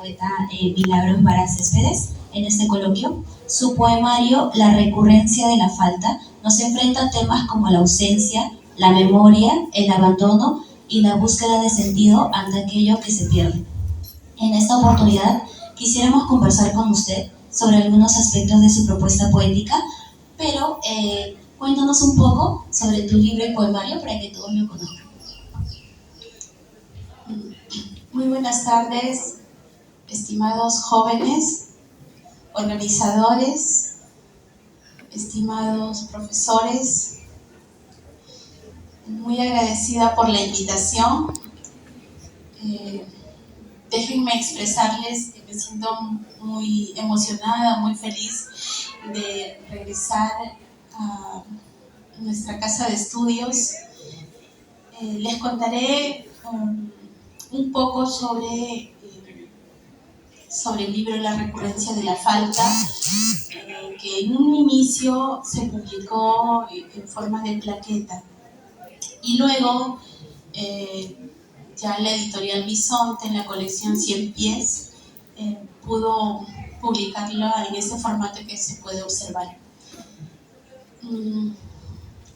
poeta Milagros Vara Céspedes en este coloquio. Su poemario La recurrencia de la falta nos enfrenta a temas como la ausencia, la memoria, el abandono y la búsqueda de sentido ante aquello que se pierde. En esta oportunidad quisiéramos conversar con usted sobre algunos aspectos de su propuesta poética, pero cuéntanos un poco sobre tu libro y poemario para que todos lo conozcan. Muy buenas tardes, estimados jóvenes, organizadores, estimados profesores. Muy agradecida por la invitación. Déjenme expresarles que me siento muy emocionada, muy feliz de regresar a nuestra casa de estudios. Les contaré un poco sobre el libro La recurrencia de la falta, que en un inicio se publicó en forma de plaqueta y luego ya la editorial Bisonte, en la colección 100 pies, pudo publicarla en ese formato que se puede observar.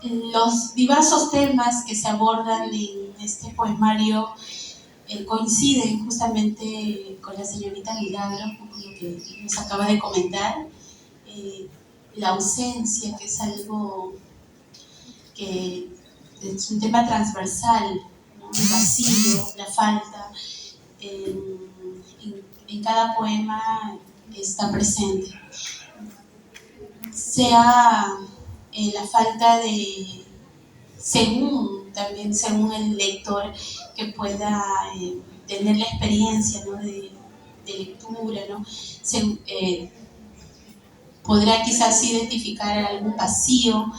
Los diversos temas que se abordan en este poemario coinciden justamente con la señorita Milagros, con lo que nos acaba de comentar. La ausencia, que es algo que es un tema transversal, ¿no? El vacío, la falta, en cada poema está presente. Sea la falta de, según el lector, que pueda tener la experiencia, ¿no? de lectura, ¿no? Podrá quizás identificar algún vacío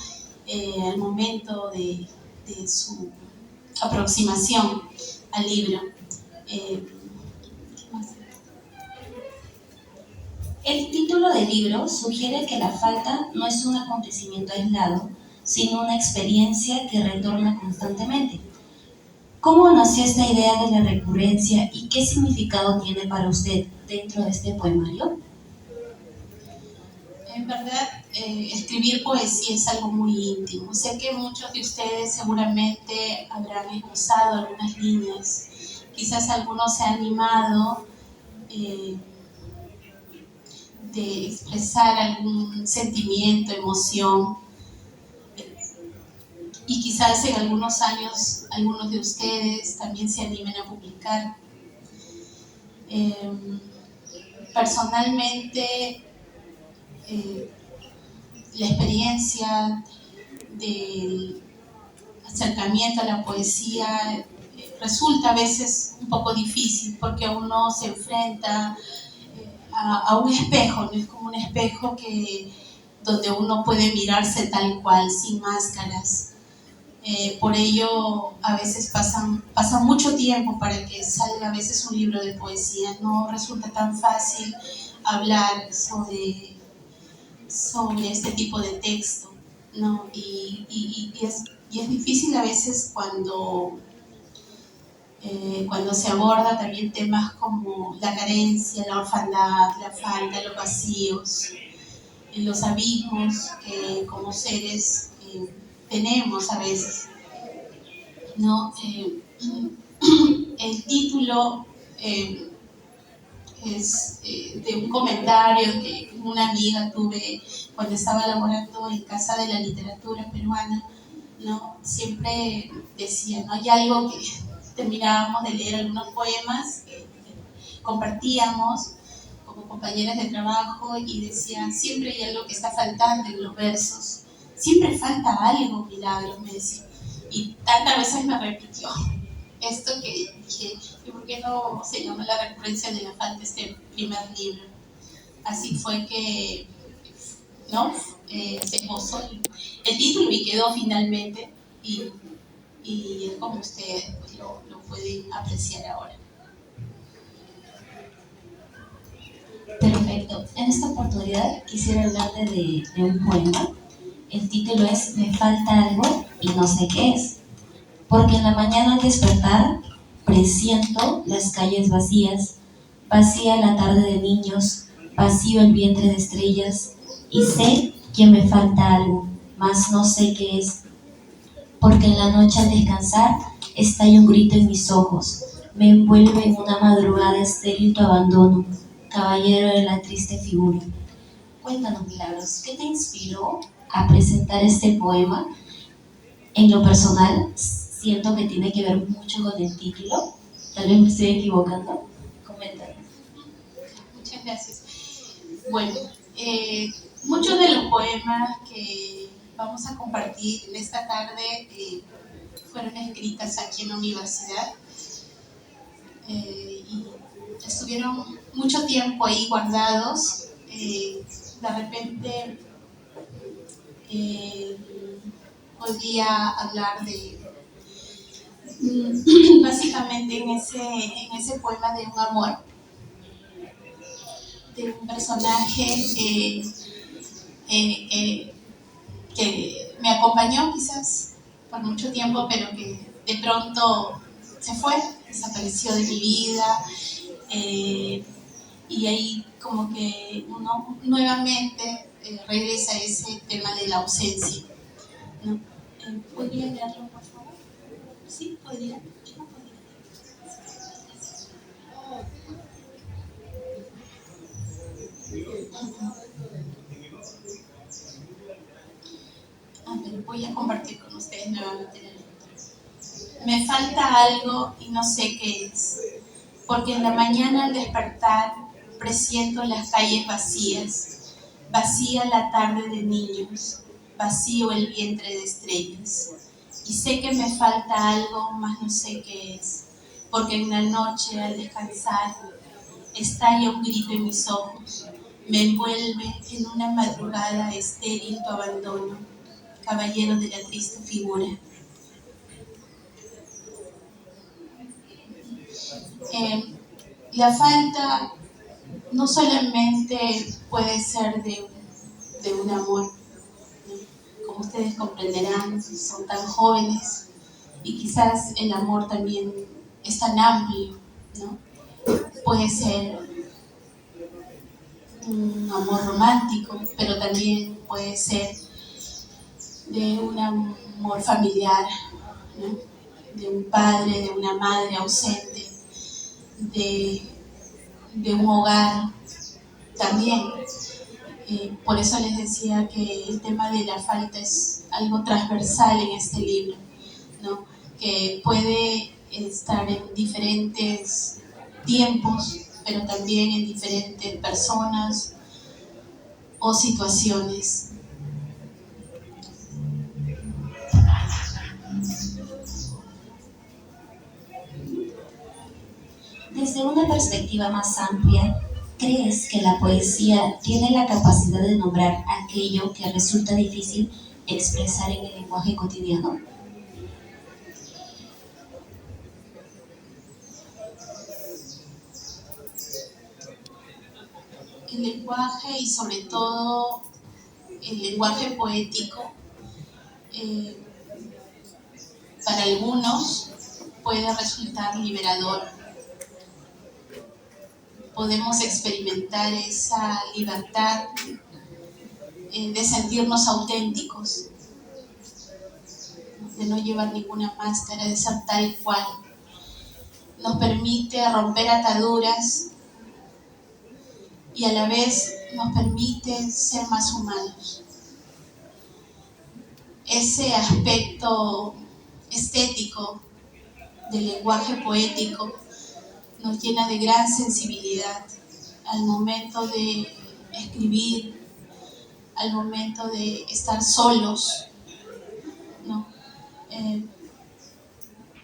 al momento de su aproximación al libro. El título del libro sugiere que la falta no es un acontecimiento aislado, sino una experiencia que retorna constantemente. ¿Cómo nació esta idea de la recurrencia y qué significado tiene para usted dentro de este poemario? En verdad, escribir poesía es algo muy íntimo. Sé que muchos de ustedes seguramente habrán esbozado algunas líneas. Quizás algunos se han animado de expresar algún sentimiento, emoción. Y quizás en algunos años algunos de ustedes también se animen a publicar. Personalmente, la experiencia del acercamiento a la poesía resulta a veces un poco difícil porque uno se enfrenta a un espejo, ¿no? Es como un espejo donde uno puede mirarse tal cual, sin máscaras. Por ello, a veces pasa mucho tiempo para que salga a veces un libro de poesía. No resulta tan fácil hablar sobre este tipo de texto, ¿no? Y es difícil a veces cuando se aborda también temas como la carencia, la orfandad, la falta, los vacíos, los abismos que como seres tenemos a veces, ¿no? El título es de un comentario que una amiga tuve cuando estaba laborando en Casa de la Literatura Peruana, ¿no? Siempre decía, ¿no? Hay algo que terminábamos de leer algunos poemas que compartíamos como compañeras de trabajo y decían, siempre hay algo que está faltando en los versos, siempre falta algo, Milagros, me decía. Y tantas veces me repitió esto que dije, ¿y por qué no se llama La recurrencia de la falta este primer libro? Así fue que, ¿no? Se esbozó el título y quedó finalmente, y es como ustedes pues, lo pueden apreciar ahora. Perfecto. En esta oportunidad quisiera hablarte de un poema. El título es Me falta algo y no sé qué es. Porque en la mañana al despertar presiento las calles vacías, vacía la tarde de niños, vacío el vientre de estrellas, y sé que me falta algo, mas no sé qué es, porque en la noche al descansar estalla un grito en mis ojos, me envuelve en una madrugada estéril tu abandono, caballero de la triste figura. Cuéntanos, Milagros, ¿qué te inspiró a presentar este poema? En lo personal, siento que tiene que ver mucho con el título. Tal vez me estoy equivocando. Coméntanos. Muchas gracias. Bueno, muchos de los poemas que vamos a compartir en esta tarde fueron escritas aquí en la universidad y estuvieron mucho tiempo ahí guardados. De repente podría hablar de básicamente en ese poema de un amor, de un personaje que me acompañó quizás por mucho tiempo, pero que de pronto se fue, desapareció de mi vida, y ahí como que uno nuevamente regresa a ese tema de la ausencia, ¿no? ¿Podría leerlo, por favor? Sí, podría. Yo no podría. Pero voy a compartir con ustedes nuevamente la lectura. Me falta algo y no sé qué es, porque en la mañana al despertar presiento las calles vacías, vacía la tarde de niños, vacío el vientre de estrellas. Y sé que me falta algo, mas no sé qué es, porque en la noche al descansar estalla un grito en mis ojos, me envuelve en una madrugada estéril tu abandono, caballero de la triste figura. La falta no solamente puede ser de un amor, ¿no? Como ustedes comprenderán, son tan jóvenes y quizás el amor también es tan amplio, ¿no? Puede ser un amor romántico, pero también puede ser de un amor familiar, ¿no? De un padre, de una madre ausente, de, de un hogar también. Por eso les decía que el tema de la falta es algo transversal en este libro, ¿no? Que puede estar en diferentes tiempos, pero también en diferentes personas o situaciones. Desde una perspectiva más amplia, ¿crees que la poesía tiene la capacidad de nombrar aquello que resulta difícil expresar en el lenguaje cotidiano? El lenguaje y sobre todo el lenguaje poético eh, para algunos puede resultar liberador. Podemos experimentar esa libertad de sentirnos auténticos, de no llevar ninguna máscara, de ser tal cual. Nos permite romper ataduras y a la vez nos permite ser más humanos. Ese aspecto estético del lenguaje poético nos llena de gran sensibilidad al momento de escribir, al momento de estar solos, ¿no?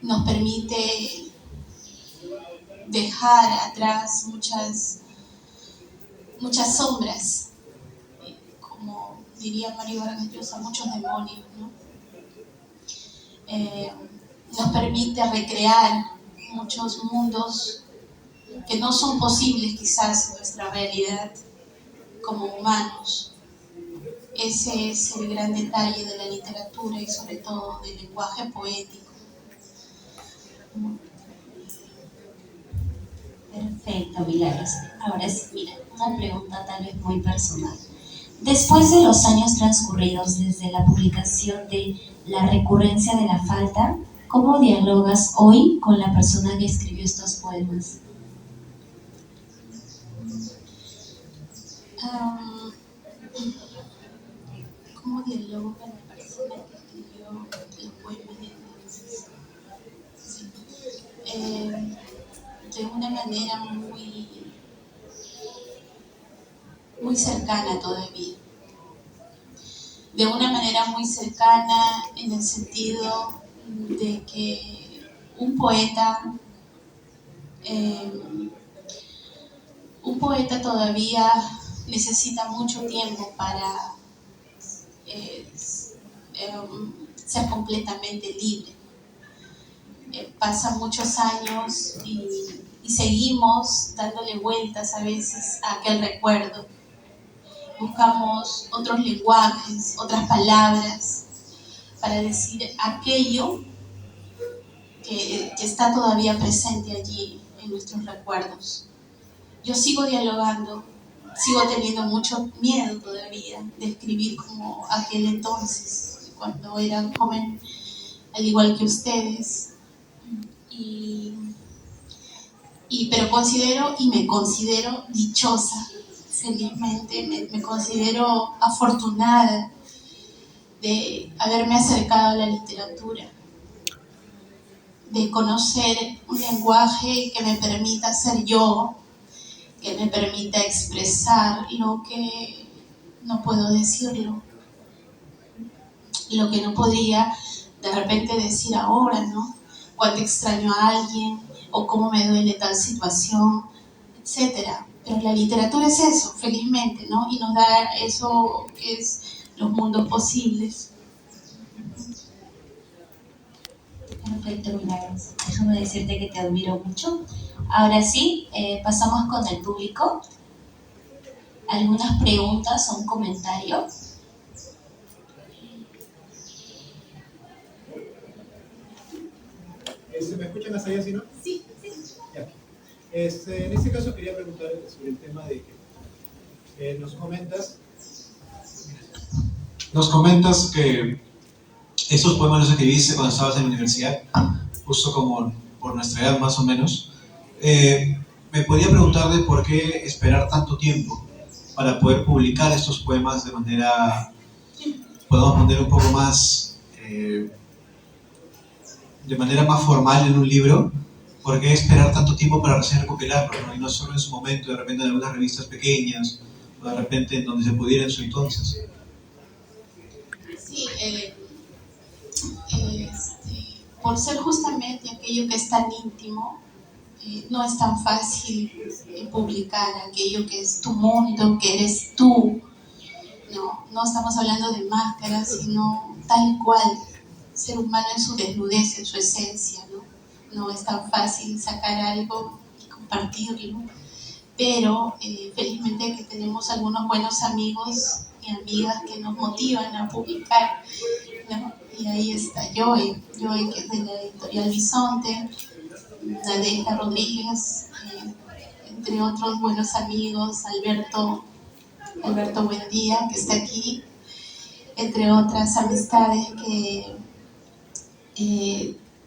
Nos permite dejar atrás muchas sombras, como diría Mario Vargas Llosa, muchos demonios, ¿no? Nos permite recrear muchos mundos que no son posibles quizás en nuestra realidad como humanos. Ese es el gran detalle de la literatura y sobre todo del lenguaje poético. Perfecto, Milagros. Ahora sí, mira, una pregunta tal vez muy personal. Después de los años transcurridos desde la publicación de La recurrencia de la falta, ¿cómo dialogas hoy con la persona que escribió estos poemas? Um, ¿Cómo dialogo con la persona que escribió los poemas de entonces? Sí. De una manera muy cercana todavía. De una manera muy cercana en el sentido de que un poeta, eh, un poeta todavía necesita mucho tiempo para eh, ser completamente libre. Pasan muchos años y seguimos dándole vueltas a veces a aquel recuerdo. Buscamos otros lenguajes, otras palabras para decir aquello que está todavía presente allí en nuestros recuerdos. Yo sigo dialogando, sigo teniendo mucho miedo todavía de escribir como aquel entonces, cuando era joven, al igual que ustedes. Y, pero considero y me considero dichosa, felizmente, me considero afortunada de haberme acercado a la literatura, de conocer un lenguaje que me permita ser yo, que me permita expresar lo que no puedo decirlo, lo que no podría de repente decir ahora, ¿no? Cuánto extraño a alguien o cómo me duele tal situación, etcétera. Pero la literatura es eso, felizmente, ¿no? Y nos da eso que es los mundos posibles. Perfecto, Milagros. Déjame decirte que te admiro mucho. Ahora sí, pasamos con el público. ¿Algunas preguntas o un comentario? ¿Me escuchan hasta allá, sí, no? Sí. Ya. En este caso quería preguntar sobre el tema de que nos comentas que estos poemas los escribiste cuando estabas en la universidad, justo como por nuestra edad más o menos. Me podía preguntar de por qué esperar tanto tiempo para poder publicar estos poemas de manera, podemos poner un poco más, de manera más formal en un libro. ¿Por qué esperar tanto tiempo para recién recopilarlo, ¿no? Y no solo en su momento, de repente en algunas revistas pequeñas, o de repente en donde se pudiera en su entonces? Sí, por ser justamente aquello que es tan íntimo, no es tan fácil publicar aquello que es tu mundo, que eres tú. No estamos hablando de máscaras, sino tal cual, ser humano en su desnudez, en su esencia. No es tan fácil sacar algo y compartirlo, pero felizmente que tenemos algunos buenos amigos y amigas que nos motivan a publicar, ¿no? Y ahí está Joey, que es de la editorial Bisonte, Nadeja Rodríguez, entre otros buenos amigos, Alberto Buendía, que está aquí, entre otras amistades que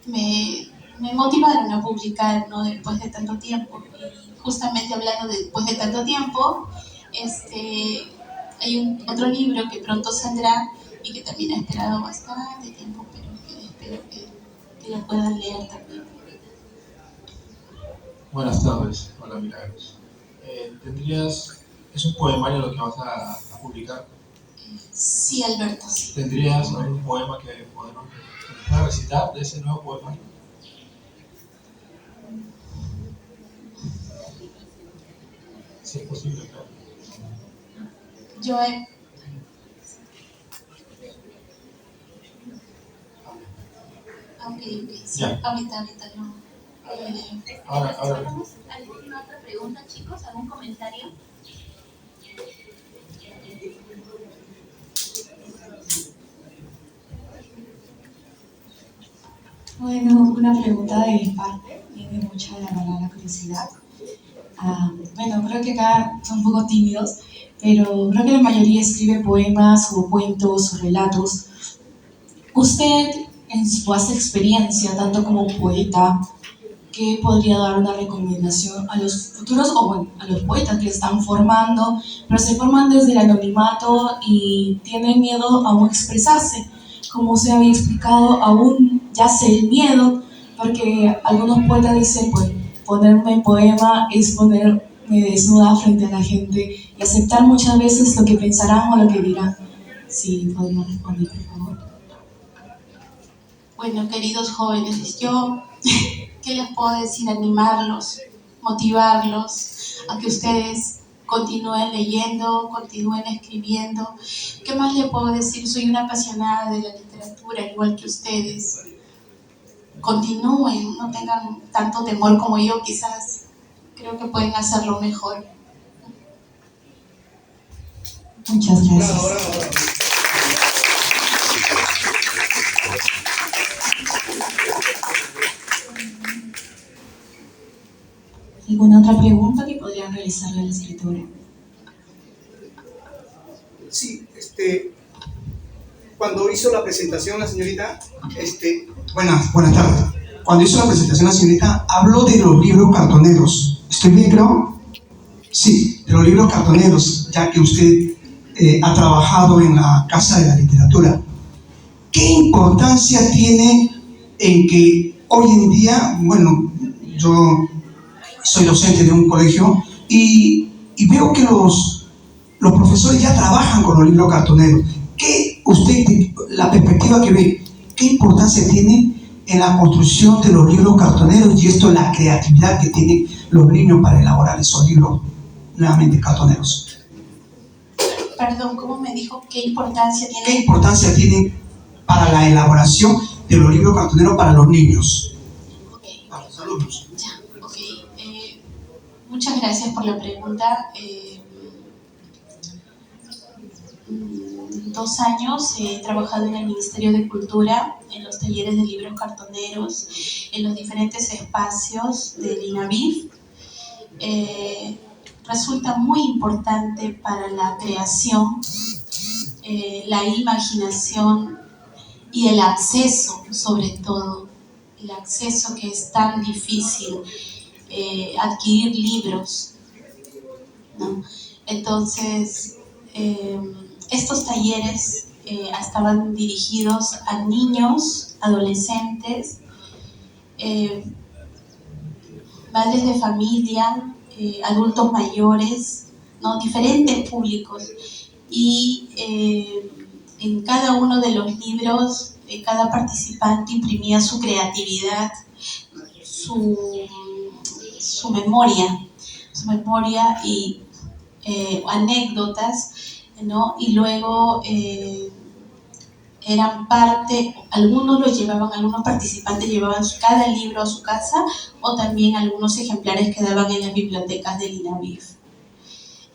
me motivaron a publicar, ¿no? Después de tanto tiempo. Y justamente hablando de después de tanto tiempo, hay otro libro que pronto saldrá y que también ha esperado bastante tiempo, pero que espero que lo puedan leer también. Buenas tardes, hola Milagros. ¿Es un poemario lo que vas a publicar? Sí, Alberto, sí. ¿Tendrías algún poema que podamos recitar de ese nuevo poemario? Si es posible, claro. Yo he... Ok, sí. Ya. Ahorita no. Ahora. ¿Alguna otra pregunta, chicos? ¿Algún comentario? Bueno, una pregunta de mi parte, tiene mucha la curiosidad. Bueno, creo que acá son un poco tímidos, pero creo que la mayoría escribe poemas o cuentos o relatos. Usted, en su vasta experiencia, tanto como poeta, ¿qué podría dar una recomendación a los futuros, o bueno, a los poetas que están formando, pero se forman desde el anonimato y tienen miedo a aún expresarse? Como usted había explicado, aún yace el miedo, porque algunos poetas dicen, pues, ponerme en poema es ponerme desnuda frente a la gente y aceptar muchas veces lo que pensarán o lo que dirán. Sí, podría responder, por favor. Bueno, queridos jóvenes, yo, ¿qué les puedo decir? Animarlos, motivarlos a que ustedes continúen leyendo, continúen escribiendo. ¿Qué más les puedo decir? Soy una apasionada de la literatura, igual que ustedes. Continúen, no tengan tanto temor como yo, quizás. Creo que pueden hacerlo mejor. Muchas gracias. Bravo, bravo, bravo. ¿Alguna otra pregunta que podrían realizarle a la escritora? Sí, cuando hizo la presentación la señorita, buenas tardes. Cuando hizo la presentación la señorita, habló de los libros cartoneros. ¿Estoy bien, creo? Sí, de los libros cartoneros, ya que usted ha trabajado en la Casa de la Literatura. ¿Qué importancia tiene en que hoy en día, bueno, yo soy docente de un colegio y veo que los profesores ya trabajan con los libros cartoneros? ¿Qué usted, la perspectiva que ve, qué importancia tiene en la construcción de los libros cartoneros y esto, la creatividad que tienen los niños para elaborar esos libros nuevamente cartoneros? Perdón, ¿cómo me dijo? ¿Qué importancia tiene? ¿Qué importancia tiene para la elaboración de los libros cartoneros para los niños? Okay. Para los alumnos. Ya, ok. Muchas gracias por la pregunta. 2 años he trabajado en el Ministerio de Cultura, en los talleres de libros cartoneros, en los diferentes espacios del INAVIF. Resulta muy importante para la creación, la imaginación y el acceso, sobre todo, el acceso que es tan difícil, adquirir libros, ¿no? Entonces, estos talleres estaban dirigidos a niños, adolescentes, padres de familia, adultos mayores, ¿no? Diferentes públicos. Y en cada uno de los libros, cada participante imprimía su creatividad, su, su memoria y anécdotas, ¿no? Y luego eran parte, algunos participantes llevaban cada libro a su casa o también algunos ejemplares quedaban en las bibliotecas del INAVIF.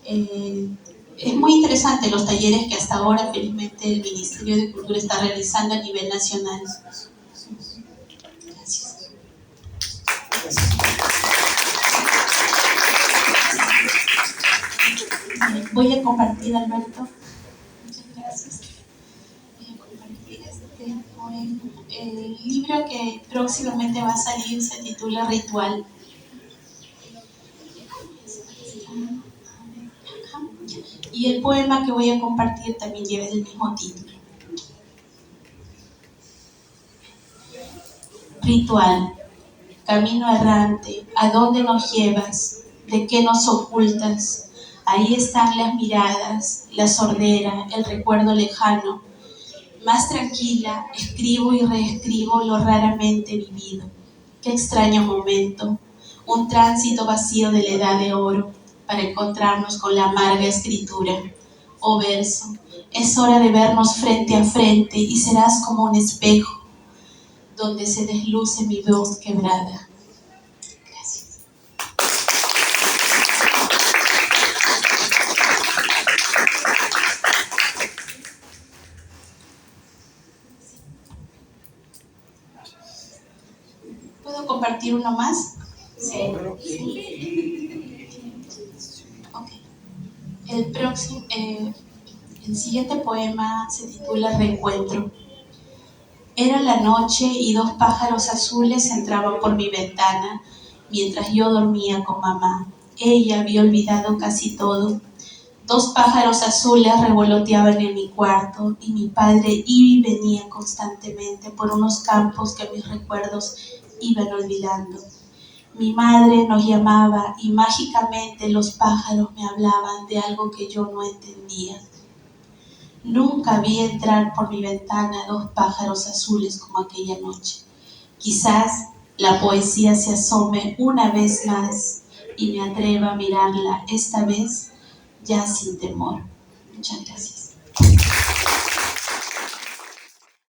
Es muy interesante los talleres que hasta ahora felizmente el Ministerio de Cultura está realizando a nivel nacional. Gracias. Voy a compartir, Alberto. Muchas gracias. Voy a compartir este poema. El libro que próximamente va a salir se titula Ritual. Y el poema que voy a compartir también lleva el mismo título. Ritual. Camino errante, ¿a dónde nos llevas? ¿De qué nos ocultas? Ahí están las miradas, la sordera, el recuerdo lejano. Más tranquila, escribo y reescribo lo raramente vivido. Qué extraño momento, un tránsito vacío de la edad de oro para encontrarnos con la amarga escritura. Oh verso, es hora de vernos frente a frente y serás como un espejo donde se desluce mi voz quebrada. Gracias. ¿Puedo compartir uno más? Sí. El siguiente poema se titula Reencuentro. Era la noche y 2 pájaros azules entraban por mi ventana mientras yo dormía con mamá. Ella había olvidado casi todo. 2 pájaros azules revoloteaban en mi cuarto y mi padre iba y venía constantemente por unos campos que mis recuerdos iban olvidando. Mi madre nos llamaba y mágicamente los pájaros me hablaban de algo que yo no entendía. Nunca vi entrar por mi ventana 2 pájaros azules como aquella noche. Quizás la poesía se asome una vez más y me atreva a mirarla, esta vez ya sin temor. Muchas gracias.